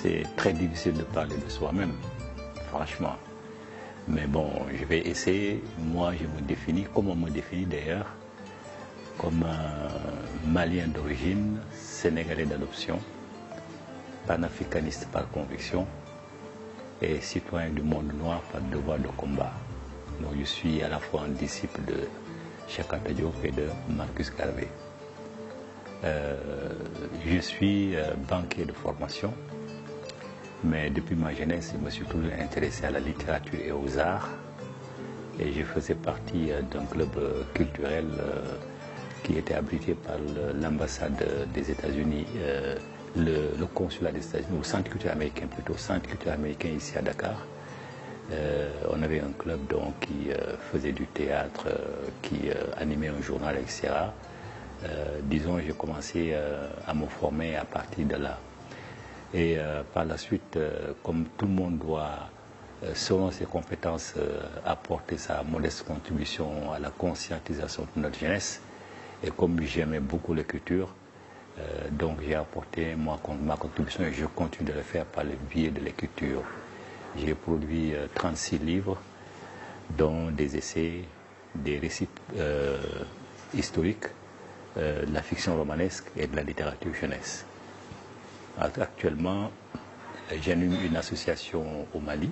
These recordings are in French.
c'est très difficile de parler de soi-même, franchement. Mais bon, je vais essayer. Moi, je me définis, comme on me définit d'ailleurs, comme un Malien d'origine, Sénégalais d'adoption, panafricaniste par conviction et citoyen du monde noir par devoir de combat. Donc je suis à la fois un disciple de Cheikh Anta Diop et de Marcus Garvey. Je suis banquier de formation, mais depuis ma jeunesse, je me suis toujours intéressé à la littérature et aux arts. Et je faisais partie d'un club culturel qui était abrité par l'ambassade des États-Unis, le consulat des États-Unis, ou centre culturel américain plutôt, centre culturel américain ici à Dakar. On avait un club donc, qui faisait du théâtre, qui animait un journal, etc. Disons, j'ai commencé à me former à partir de là. Et par la suite, comme tout le monde doit, selon ses compétences, apporter sa modeste contribution à la conscientisation de notre jeunesse, et comme j'aimais beaucoup l'écriture, donc j'ai apporté ma contribution et je continue de le faire par le biais de l'écriture. J'ai produit 36 livres, dont des essais, des récits historiques, de la fiction romanesque et de la littérature jeunesse. Actuellement, j'anime une association au Mali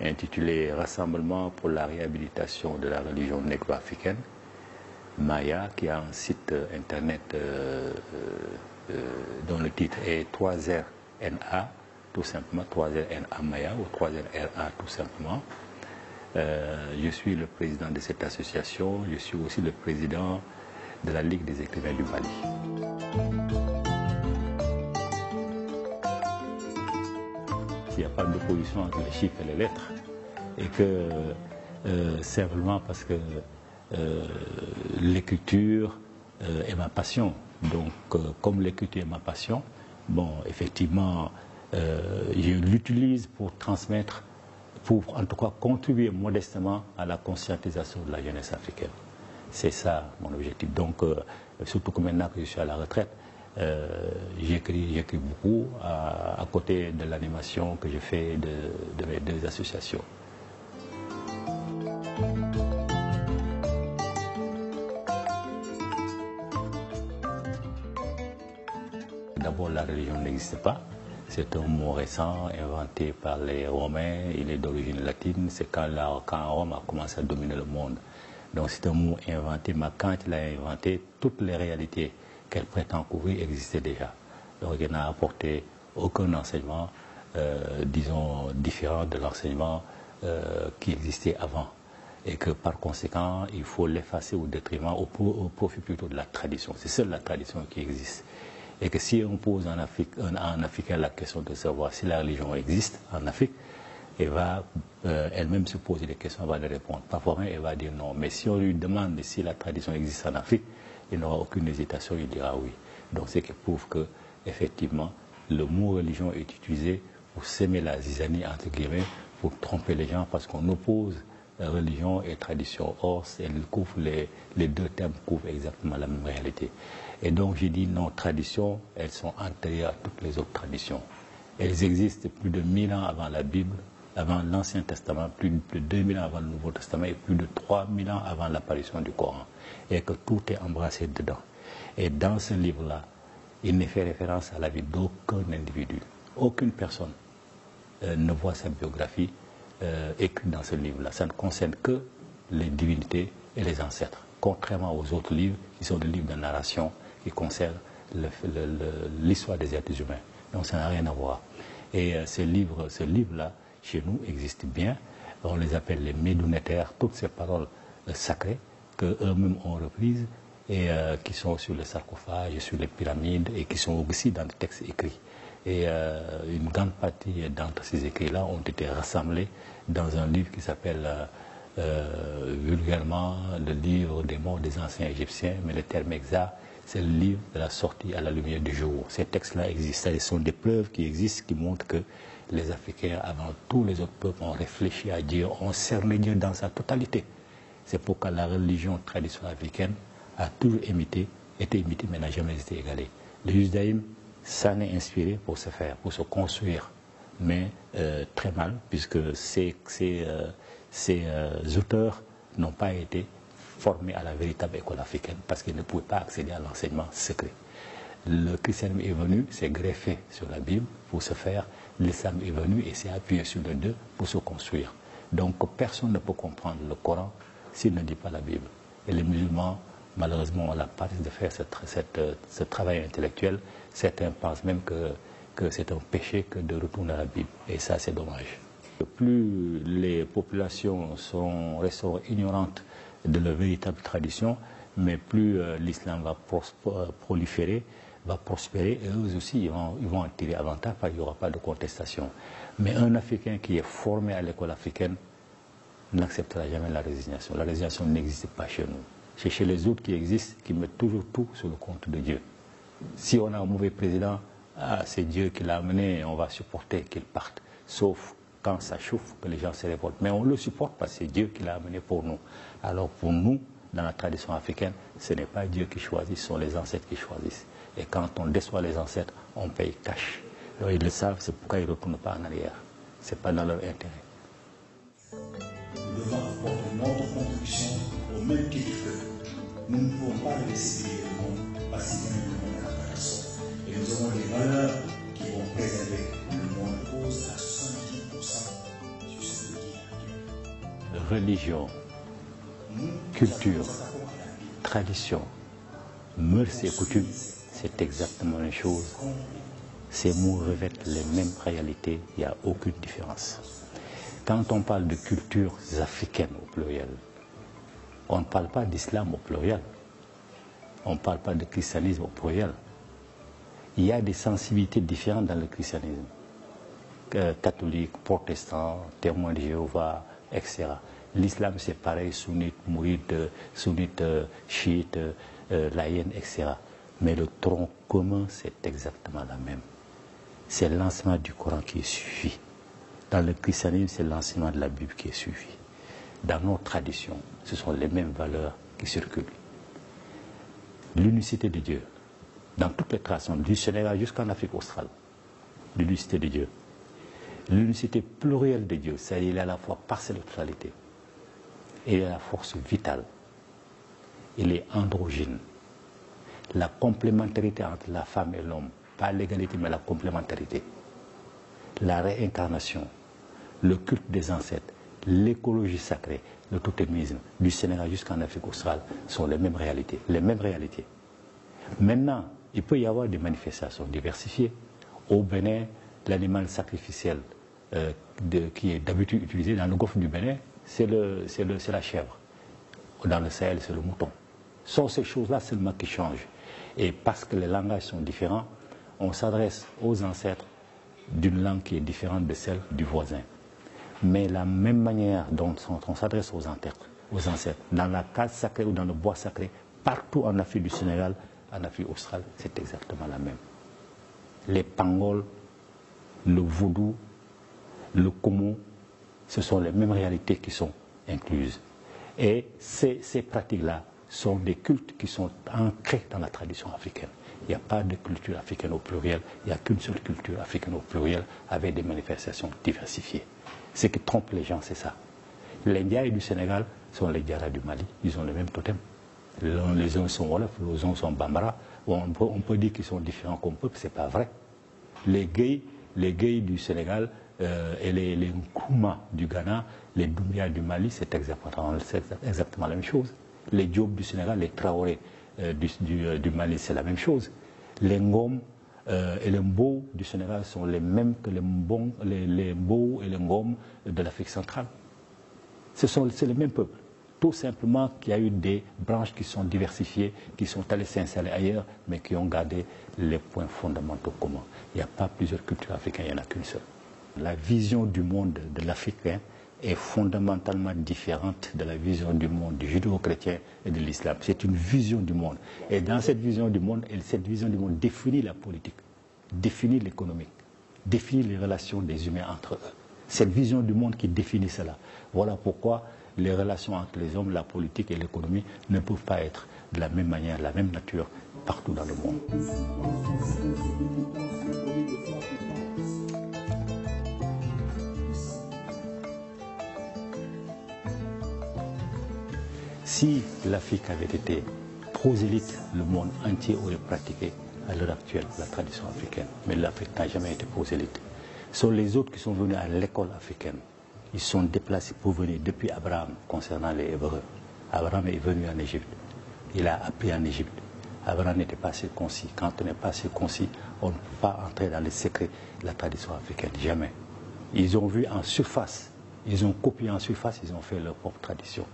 intitulée Rassemblement pour la réhabilitation de la religion négro-africaine, Maya, qui a un site internet dont le titre est 3RNA, tout simplement, 3RNA Maya ou 3RNA tout simplement. Je suis le président de cette association, je suis aussi le président de la Ligue des écrivains du Mali. Il n'y a pas d'opposition entre les chiffres et les lettres, et que simplement parce que l'écriture est ma passion. Donc, comme l'écriture est ma passion, bon, effectivement, je l'utilise pour transmettre, pour en tout cas contribuer modestement à la conscientisation de la jeunesse africaine. C'est ça mon objectif. Donc, surtout que maintenant que je suis à la retraite, j'écris beaucoup à côté de l'animation que je fais de mes deux associations. D'abord, la religion n'existe pas. C'est un mot récent inventé par les Romains. Il est d'origine latine. C'est quand Rome a commencé à dominer le monde. Donc c'est un mot inventé, mais quand il a inventé, toutes les réalités qu'elle prétend couvrir existaient déjà. Donc il n'a apporté aucun enseignement, disons, différent de l'enseignement qui existait avant. Et que par conséquent, il faut l'effacer au détriment, au profit plutôt de la tradition. C'est seule la tradition qui existe. Et que si on pose en Africain la question de savoir si la religion existe en Afrique, elle va elle-même se poser des questions, elle va les répondre. Parfois même, elle va dire non. Mais si on lui demande si la tradition existe en Afrique, il n'aura aucune hésitation, il dira oui. Donc c'est qui prouve que, effectivement, le mot religion est utilisé pour s'aimer la zizanie, entre guillemets, pour tromper les gens, parce qu'on oppose religion et tradition. Or, les deux termes couvrent exactement la même réalité. Et donc, j'ai dit non, traditions, elles sont antérieures à toutes les autres traditions. Elles existent plus de 1000 ans avant la Bible, avant l'Ancien Testament, plus de 2000 ans avant le Nouveau Testament et plus de 3000 ans avant l'apparition du Coran. Et que tout est embrassé dedans. Et dans ce livre-là, il ne fait référence à la vie d'aucun individu. Aucune personne ne voit sa biographie écrite dans ce livre-là. Ça ne concerne que les divinités et les ancêtres, contrairement aux autres livres qui sont des livres de narration qui concernent l'histoire des êtres humains. Donc ça n'a rien à voir. Et ce livre-là, chez nous, existe bien. On les appelle les médounétaires, toutes ces paroles sacrées qu'eux-mêmes ont reprises et qui sont sur les sarcophages, sur les pyramides et qui sont aussi dans les textes écrits. Et une grande partie d'entre ces écrits-là ont été rassemblés dans un livre qui s'appelle vulgairement le livre des morts des anciens Égyptiens, mais le terme exact, c'est le livre de la sortie à la lumière du jour. Ces textes-là existent, ce sont des preuves qui existent, qui montrent que les Africains, avant tous les autres peuples, ont réfléchi à Dieu, ont cerné Dieu dans sa totalité. C'est pourquoi la religion traditionnelle africaine a toujours été imitée, mais n'a jamais été égalée. Le judaïsme Ça n'est inspiré pour se faire, pour se construire, mais très mal, puisque ces auteurs n'ont pas été formés à la véritable école africaine, parce qu'ils ne pouvaient pas accéder à l'enseignement secret. Le christianisme est venu, s'est greffé sur la Bible pour se faire. L'islam est venu et s'est appuyé sur les deux pour se construire. Donc personne ne peut comprendre le Coran s'il ne dit pas la Bible. Et les musulmans, malheureusement, ont la paresse de faire ce travail intellectuel. Certains pensent même que c'est un péché que de retourner à la Bible. Et ça, c'est dommage. Plus les populations resteront ignorantes de leur véritable tradition, mais plus l'islam va proliférer, va prospérer, et eux aussi, ils vont en tirer avantage, parce qu'il n'y aura pas de contestation. Mais un Africain qui est formé à l'école africaine n'acceptera jamais la résignation. La résignation n'existe pas chez nous. C'est chez les autres qui existent, qui mettent toujours tout sur le compte de Dieu. Si on a un mauvais président, c'est Dieu qui l'a amené, on va supporter qu'il parte. Sauf quand ça chauffe, que les gens se révoltent. Mais on le supporte parce que c'est Dieu qui l'a amené pour nous. Alors pour nous, dans la tradition africaine, ce n'est pas Dieu qui choisit, ce sont les ancêtres qui choisissent. Et quand on déçoit les ancêtres, on paye cash. Alors ils le savent, c'est pourquoi ils ne retournent pas en arrière. Ce n'est pas dans leur intérêt. Nous devons apporter notre contribution au même titre que nous ne pouvons pas laisser le monde parce qu'il y a le monde à la catastrophe. Et nous avons des valeurs qui vont préserver le monde cause à 70% sur ce qui est. Religion, culture, tradition, mœurs et coutumes, c'est exactement la même chose. Ces mots revêtent les mêmes réalités, il n'y a aucune différence. Quand on parle de cultures africaines au pluriel, on ne parle pas d'islam au pluriel, on ne parle pas de christianisme au pluriel. Il y a des sensibilités différentes dans le christianisme. Catholique, protestant, témoin de Jéhovah, etc. L'islam c'est pareil, sunnite, mouride, sunnite, chiite, laïenne, etc. Mais le tronc commun c'est exactement la même. C'est l'enseignement du Coran qui est suivi. Dans le christianisme, c'est l'enseignement de la Bible qui est suivi. Dans nos traditions, ce sont les mêmes valeurs qui circulent. L'unicité de Dieu, dans toutes les traditions, du Sénégal jusqu'en Afrique australe, l'unicité de Dieu. L'unicité plurielle de Dieu, c'est-à-dire il est à la fois partielle de totalité. Il est la force vitale. Il est androgyne. La complémentarité entre la femme et l'homme, pas l'égalité mais la complémentarité. La réincarnation, le culte des ancêtres, l'écologie sacrée, le totémisme, du Sénégal jusqu'en Afrique australe, sont les mêmes réalités. Les mêmes réalités. Maintenant, il peut y avoir des manifestations diversifiées. Au Bénin, l'animal sacrificiel qui est d'habitude utilisé dans le golfe du Bénin, c'est la chèvre. Dans le Sahel, c'est le mouton. Ce sont ces choses-là seulement qui changent. Et parce que les langages sont différents, on s'adresse aux ancêtres d'une langue qui est différente de celle du voisin. Mais la même manière dont on s'adresse aux ancêtres, dans la case sacrée ou dans le bois sacré, partout en Afrique du Sénégal, en Afrique australe, c'est exactement la même. Les pangols, le vaudou, le komo, ce sont les mêmes réalités qui sont incluses. Et ces pratiques-là sont des cultes qui sont ancrés dans la tradition africaine. Il n'y a pas de culture africaine au pluriel, il n'y a qu'une seule culture africaine au pluriel avec des manifestations diversifiées. Ce qui trompe les gens, c'est ça. Les Ndiaye du Sénégal sont les Diarra du Mali, ils ont le même totem. Les uns sont Wolof, les autres sont Bambara. On peut dire qu'ils sont différents comme peuple, ce n'est pas vrai. Les Guèye du Sénégal et les Nkrumah du Ghana, les Doumbia du Mali, c'est exactement la même chose. Les Diop du Sénégal, les Traoré du Mali, c'est la même chose. Les Ngom et les Mbo du Sénégal sont les mêmes que les Mbo et les Ngom de l'Afrique centrale. C'est les mêmes peuples. Tout simplement qu'il y a eu des branches qui sont diversifiées, qui sont allées s'installer ailleurs, mais qui ont gardé les points fondamentaux communs. Il n'y a pas plusieurs cultures africaines, il n'y en a qu'une seule. La vision du monde de l'Africain est fondamentalement différente de la vision du monde du judéo-chrétien et de l'islam. C'est une vision du monde. Et dans cette vision du monde, définit la politique, définit l'économique, définit les relations des humains entre eux. Cette vision du monde qui définit cela. Voilà pourquoi les relations entre les hommes, la politique et l'économie ne peuvent pas être de la même manière, de la même nature partout dans le monde. Si l'Afrique avait été prosélyte, le monde entier aurait pratiqué à l'heure actuelle la tradition africaine. Mais l'Afrique n'a jamais été prosélyte. Ce sont les autres qui sont venus à l'école africaine. Ils sont déplacés pour venir depuis Abraham concernant les Hébreux. Abraham est venu en Égypte. Il a appris en Égypte. Abraham n'était pas circoncis. Quand on n'est pas circoncis, on ne peut pas entrer dans les secrets de la tradition africaine. Jamais. Ils ont vu en surface. Ils ont copié en surface, ils ont fait leur propre tradition.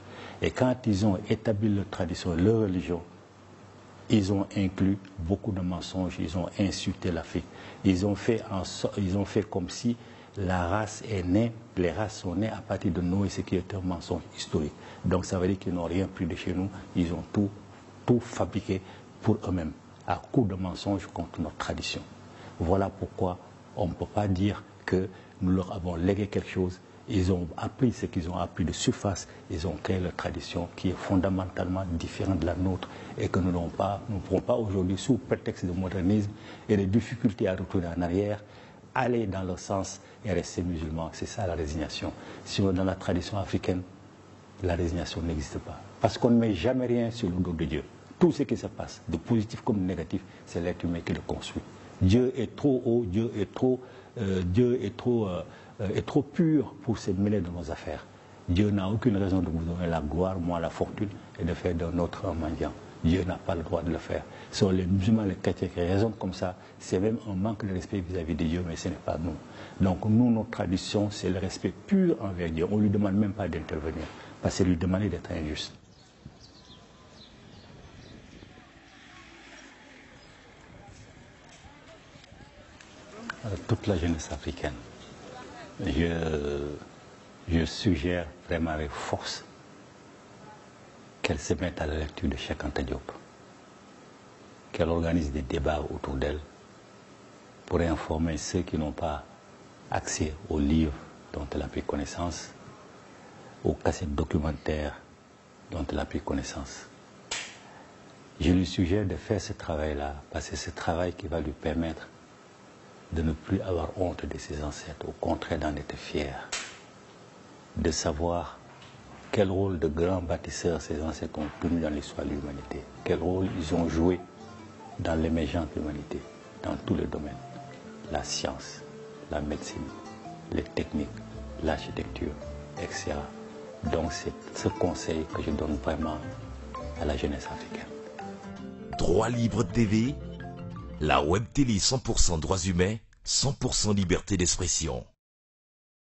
Et quand ils ont établi leur tradition, leur religion, ils ont inclus beaucoup de mensonges, ils ont insulté l'Afrique. Ils ont fait comme si la race est née, les races sont nées à partir de Noé, ce qui est un mensonge historique. Donc ça veut dire qu'ils n'ont rien pris de chez nous, ils ont tout fabriqué pour eux-mêmes, à coup de mensonges contre notre tradition. Voilà pourquoi on ne peut pas dire que nous leur avons légué quelque chose. Ils ont appris ce qu'ils ont appris de surface, ils ont créé leur tradition qui est fondamentalement différente de la nôtre et que nous ne pourrons pas aujourd'hui, sous prétexte de modernisme et de difficultés à retourner en arrière, aller dans leur sens et rester musulmans. C'est ça la résignation. Sinon, dans la tradition africaine, la résignation n'existe pas. Parce qu'on ne met jamais rien sur le dos de Dieu. Tout ce qui se passe, de positif comme de négatif, c'est l'être humain qui le construit. Dieu est trop haut, Dieu est trop pur pour se mêler de nos affaires. Dieu n'a aucune raison de vous donner la gloire, moi la fortune, et de faire d'un autre un mendiant. Dieu n'a pas le droit de le faire. Ce sont les musulmans, les chrétiens qui raisonnent comme ça. C'est même un manque de respect vis-à-vis de Dieu, mais ce n'est pas nous. Donc nous, notre tradition, c'est le respect pur envers Dieu. On ne lui demande même pas d'intervenir, parce que lui demander d'être injuste. Toute la jeunesse africaine, je suggère vraiment avec force qu'elle se mette à la lecture de Cheikh Anta Diop, qu'elle organise des débats autour d'elle pour informer ceux qui n'ont pas accès aux livres dont elle a pris connaissance, aux cassettes documentaires dont elle a pris connaissance. Je lui suggère de faire ce travail-là, parce que c'est ce travail qui va lui permettre de ne plus avoir honte de ses ancêtres, au contraire d'en être fier, de savoir quel rôle de grands bâtisseurs ces ancêtres ont tenu dans l'histoire de l'humanité, quel rôle ils ont joué dans l'émergence de l'humanité, dans tous les domaines, la science, la médecine, les techniques, l'architecture, etc. Donc c'est ce conseil que je donne vraiment à la jeunesse africaine. Droit Libre TV, la web télé 100% droits humains, 100% liberté d'expression.